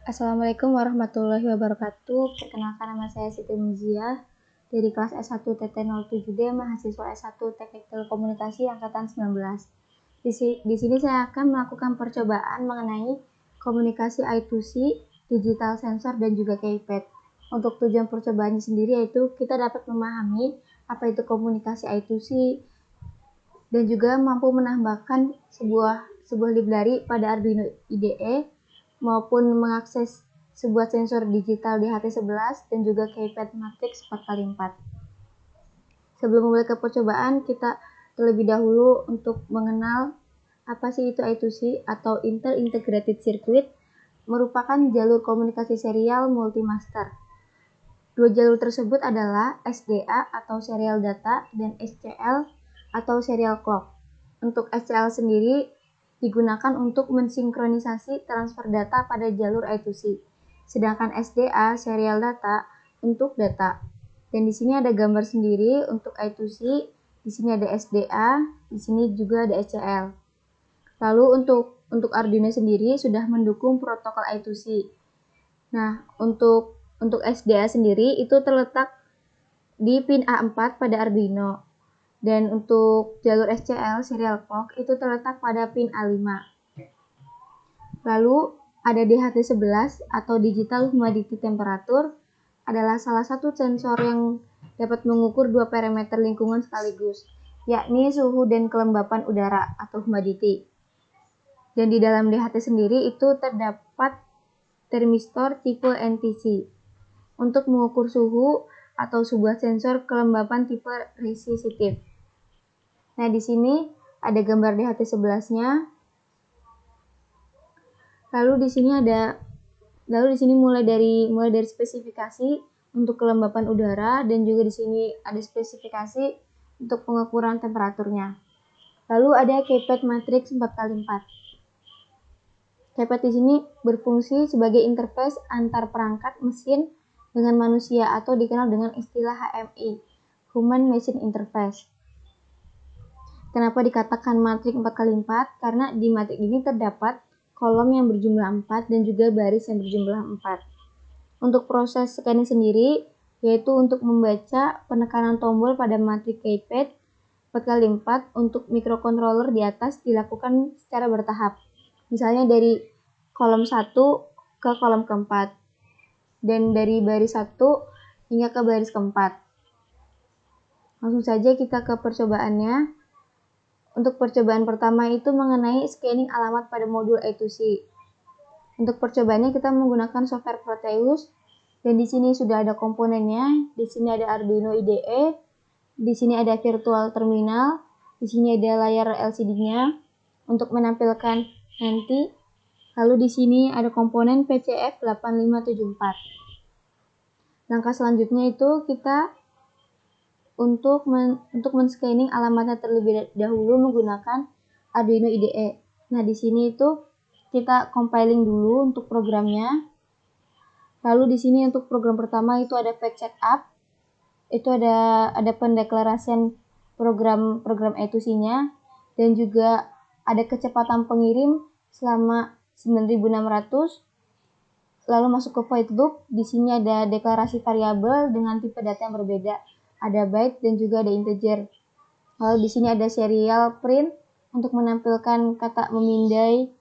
Assalamualaikum warahmatullahi wabarakatuh. Perkenalkan, nama saya Siti Muziah dari kelas S1 TT07D, mahasiswa S1 Teknik Telekomunikasi angkatan 19. Di sini saya akan melakukan percobaan mengenai komunikasi I2C, digital sensor, dan juga keypad. Untuk tujuan percobaannya sendiri yaitu kita dapat memahami apa itu komunikasi I2C dan juga mampu menambahkan sebuah library pada Arduino IDE maupun mengakses sebuah sensor digital di HT11 dan juga keypad matrix 4x4. Sebelum memulai ke percobaan, kita terlebih dahulu untuk mengenal apa sih itu I2C atau Inter-Integrated Circuit, merupakan jalur komunikasi serial multimaster. Dua jalur tersebut adalah SDA atau serial data dan SCL atau serial clock. Untuk SCL sendiri digunakan untuk mensinkronisasi transfer data pada jalur I2C. Sedangkan SDA serial data untuk data. Dan di sini ada gambar sendiri untuk I2C, di sini ada SDA, di sini juga ada SCL. Lalu untuk Arduino sendiri sudah mendukung protokol I2C. Nah, untuk SDA sendiri itu terletak di pin A4 pada Arduino. Dan untuk jalur SCL serial clock itu terletak pada pin A5. Lalu ada DHT11 atau Digital Humidity Temperature, adalah salah satu sensor yang dapat mengukur dua parameter lingkungan sekaligus, yakni suhu dan kelembapan udara atau humidity. Dan di dalam DHT sendiri itu terdapat termistor tipe NTC untuk mengukur suhu atau sebuah sensor kelembapan tipe resistif. Nah, di sini ada gambar DHT11-nya. Lalu di sini mulai dari spesifikasi untuk kelembapan udara, dan juga di sini ada spesifikasi untuk pengukuran temperaturnya. Lalu ada keypad matrix 4x4. Keypad di sini berfungsi sebagai interface antar perangkat mesin dengan manusia atau dikenal dengan istilah HMI, Human Machine Interface. Kenapa dikatakan matriks 4x4? Karena di matriks ini terdapat kolom yang berjumlah 4 dan juga baris yang berjumlah 4. Untuk proses scanning sendiri, yaitu untuk membaca penekanan tombol pada matriks keypad 4x4 untuk microcontroller di atas dilakukan secara bertahap. Misalnya dari kolom 1 ke kolom keempat, dan dari baris 1 hingga ke baris keempat. Langsung saja kita ke percobaannya. Untuk percobaan pertama itu mengenai scanning alamat pada modul I2C. Untuk percobaannya kita menggunakan software Proteus, dan di sini sudah ada komponennya. Di sini ada Arduino IDE, di sini ada virtual terminal, di sini ada layar LCD-nya untuk menampilkan nanti. Lalu di sini ada komponen PCF8574. Langkah selanjutnya itu kita untuk men-scanning alamatnya terlebih dahulu menggunakan Arduino IDE. Nah, di sini itu kita compiling dulu untuk programnya. Lalu di sini untuk program pertama itu ada fetch setup. Itu ada pendeklarasian program I2C-nya, dan juga ada kecepatan pengirim selama 9600. Lalu masuk ke void loop. Di sini ada deklarasi variabel dengan tipe data yang berbeda. Ada byte dan juga ada integer. Lalu di sini ada serial print untuk menampilkan kata memindai.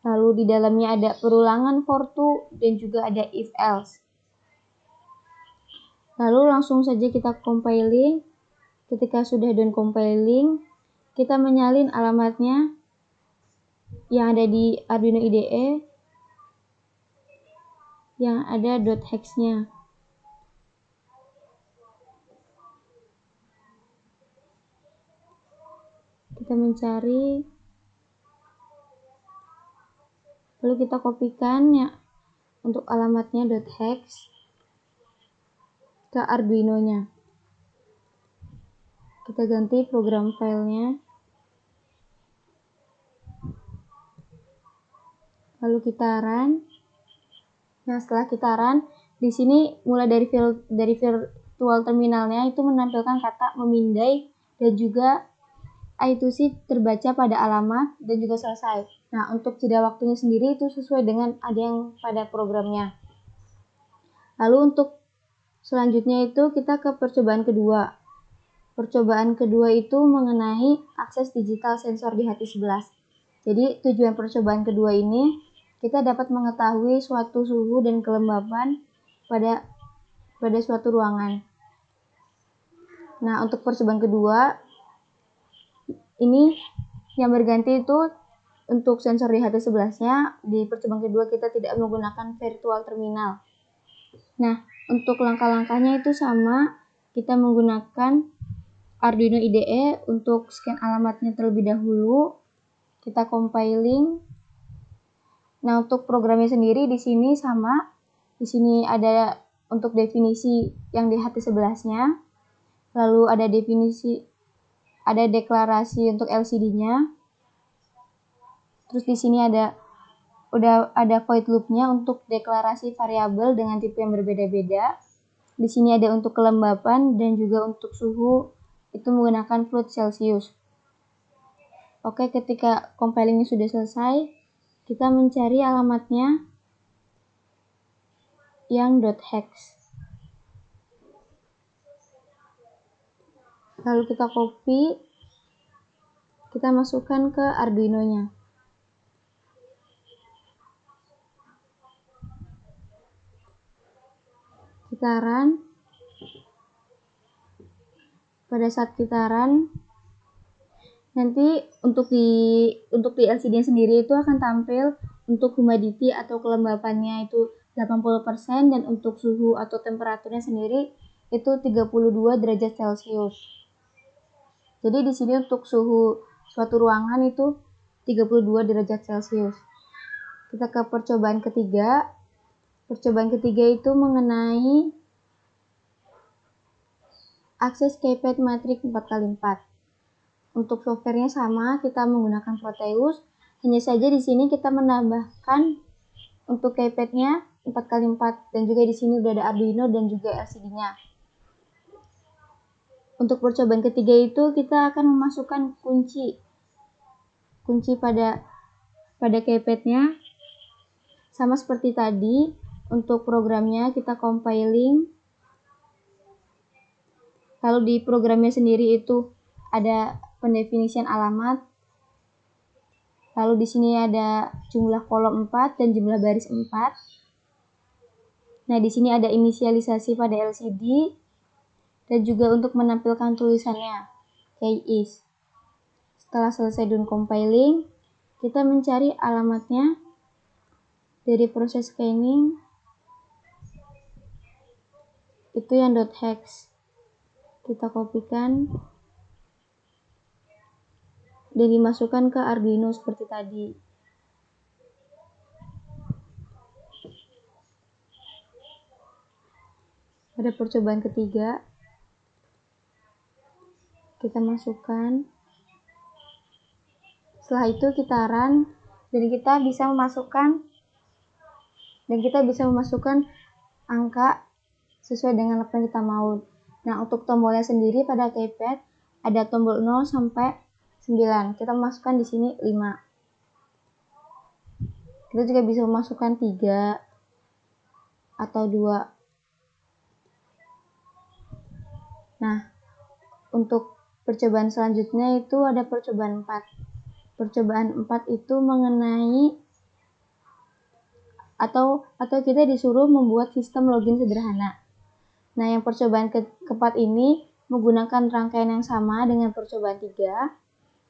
Lalu di dalamnya ada perulangan for to dan juga ada if else. Lalu langsung saja kita compiling. Ketika sudah done compiling, kita menyalin alamatnya yang ada di Arduino IDE yang ada .hex-nya. Kita mencari, lalu kita kopikan ya untuk alamatnya .hex ke Arduino-nya. Kita ganti program filenya. Lalu kita run. Nah, setelah kita run, di sini mulai dari virtual terminalnya itu menampilkan kata memindai dan juga I2C terbaca pada alamat dan juga selesai. Nah, untuk jeda waktunya sendiri itu sesuai dengan ada yang pada programnya. Lalu untuk selanjutnya itu kita ke percobaan kedua. Percobaan kedua itu mengenai akses digital sensor di HT11. Jadi tujuan percobaan kedua ini kita dapat mengetahui suatu suhu dan kelembapan pada suatu ruangan. Nah, untuk percobaan kedua ini yang berganti itu untuk sensor di HT11-nya, di percobaan kedua kita tidak menggunakan virtual terminal. Nah, untuk langkah-langkahnya itu sama, kita menggunakan Arduino IDE untuk scan alamatnya terlebih dahulu, kita compiling. Nah, untuk programnya sendiri di sini sama, di sini ada untuk definisi yang di HT11-nya, lalu ada deklarasi untuk LCD-nya. Terus di sini udah ada void loop-nya untuk deklarasi variabel dengan tipe yang berbeda-beda. Di sini ada untuk kelembapan dan juga untuk suhu itu menggunakan fluid Celsius. Oke, ketika compilingnya sudah selesai, kita mencari alamatnya yang .hex. Lalu kita copy, kita masukkan ke Arduino-nya. Kita run. Pada saat kita run, nanti untuk di LCD sendiri itu akan tampil untuk humidity atau kelembapannya itu 80% dan untuk suhu atau temperaturnya sendiri itu 32 derajat Celcius. Jadi di sini untuk suhu suatu ruangan itu 32 derajat Celcius. Kita ke percobaan ketiga. Percobaan ketiga itu mengenai akses keypad Matrix 4x4. Untuk softwarenya sama, kita menggunakan Proteus. Hanya saja di sini kita menambahkan untuk keypadnya 4x4 dan juga di sini udah ada Arduino dan juga LCD-nya. Untuk percobaan ketiga itu kita akan memasukkan kunci pada keypadnya. Sama seperti tadi, untuk programnya kita compiling. Lalu di programnya sendiri itu ada pendefinisian alamat. Lalu di sini ada jumlah kolom 4 dan jumlah baris 4. Nah, di sini ada inisialisasi pada LCD dan juga untuk menampilkan tulisannya KeyIs. Setelah selesai down compiling, kita mencari alamatnya dari proses scanning. Itu yang .hex. Kita kopikan dan dimasukkan ke Arduino seperti tadi. Pada percobaan ketiga, kita masukkan. Setelah itu kita run dan kita bisa memasukkan angka sesuai dengan apa yang kita mau. Nah, untuk tombolnya sendiri pada keypad ada tombol 0 sampai 9. Kita memasukkan di sini 5. Kita juga bisa memasukkan 3 atau 2. Nah, untuk percobaan selanjutnya itu ada percobaan 4. Percobaan 4 itu mengenai atau kita disuruh membuat sistem login sederhana. Nah, yang percobaan keempat ini menggunakan rangkaian yang sama dengan percobaan 3,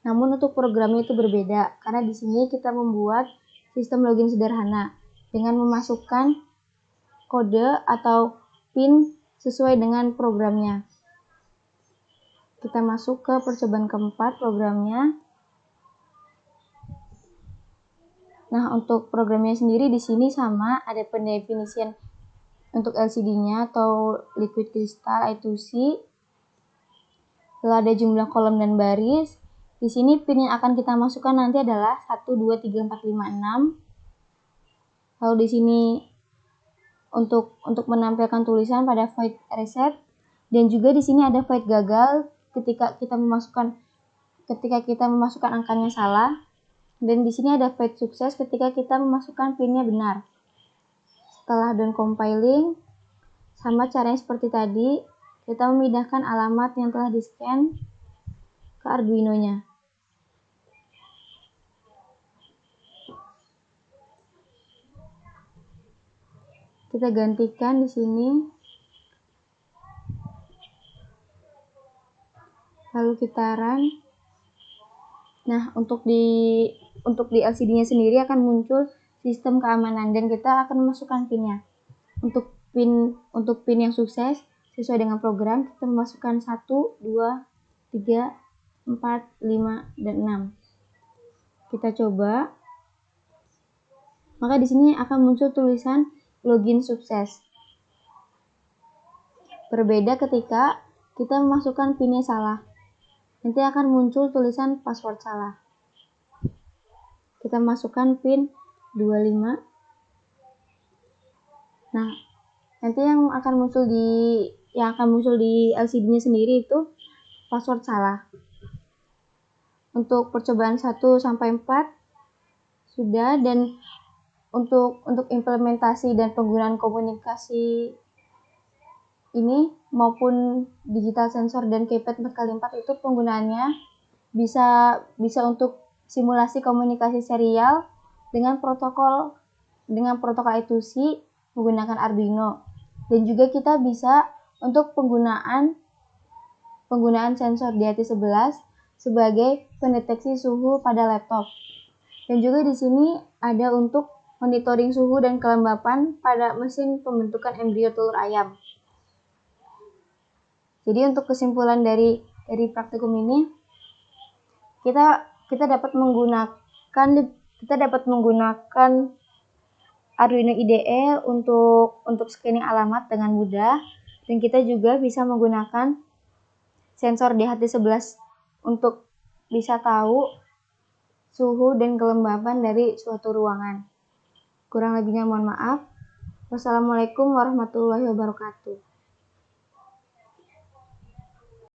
namun untuk programnya itu berbeda, karena di sini kita membuat sistem login sederhana dengan memasukkan kode atau PIN sesuai dengan programnya. Kita masuk ke percobaan keempat programnya. Nah, untuk programnya sendiri di sini sama, ada pendefinisian untuk LCD-nya atau liquid crystal I2C. Lalu ada jumlah kolom dan baris. Di sini pin yang akan kita masukkan nanti adalah 1, 2, 3, 4, 5, 6. Lalu di sini untuk menampilkan tulisan pada void reset, dan juga di sini ada void gagal ketika kita memasukkan ketika kita memasukkan angkanya salah, dan di sini ada failed sukses ketika kita memasukkan PIN-nya benar. Setelah down compiling, sama caranya seperti tadi, kita memindahkan alamat yang telah di-scan ke Arduino-nya. Kita gantikan di sini. Lalu kita run. Nah, untuk di LCD-nya sendiri akan muncul sistem keamanan dan kita akan memasukkan PIN-nya. Untuk PIN yang sukses sesuai dengan program, kita memasukkan 1, 2, 3, 4, 5, dan 6. Kita coba. Maka di sini akan muncul tulisan login sukses. Berbeda ketika kita memasukkan PIN-nya salah. Nanti akan muncul tulisan password salah. Kita masukkan PIN 25. Nah, nanti yang akan muncul di LCD-nya sendiri itu password salah. Untuk percobaan 1 sampai 4 sudah, dan untuk implementasi dan penggunaan komunikasi ini maupun digital sensor dan keypad 4x4 itu penggunaannya bisa untuk simulasi komunikasi serial dengan protokol I2C menggunakan Arduino, dan juga kita bisa untuk penggunaan sensor DHT11 sebagai pendeteksi suhu pada laptop, dan juga di sini ada untuk monitoring suhu dan kelembapan pada mesin pembentukan embrio telur ayam. Jadi untuk kesimpulan dari praktikum ini, kita dapat menggunakan Arduino IDE untuk scanning alamat dengan mudah, dan kita juga bisa menggunakan sensor DHT11 untuk bisa tahu suhu dan kelembapan dari suatu ruangan. Kurang lebihnya mohon maaf. Wassalamualaikum warahmatullahi wabarakatuh.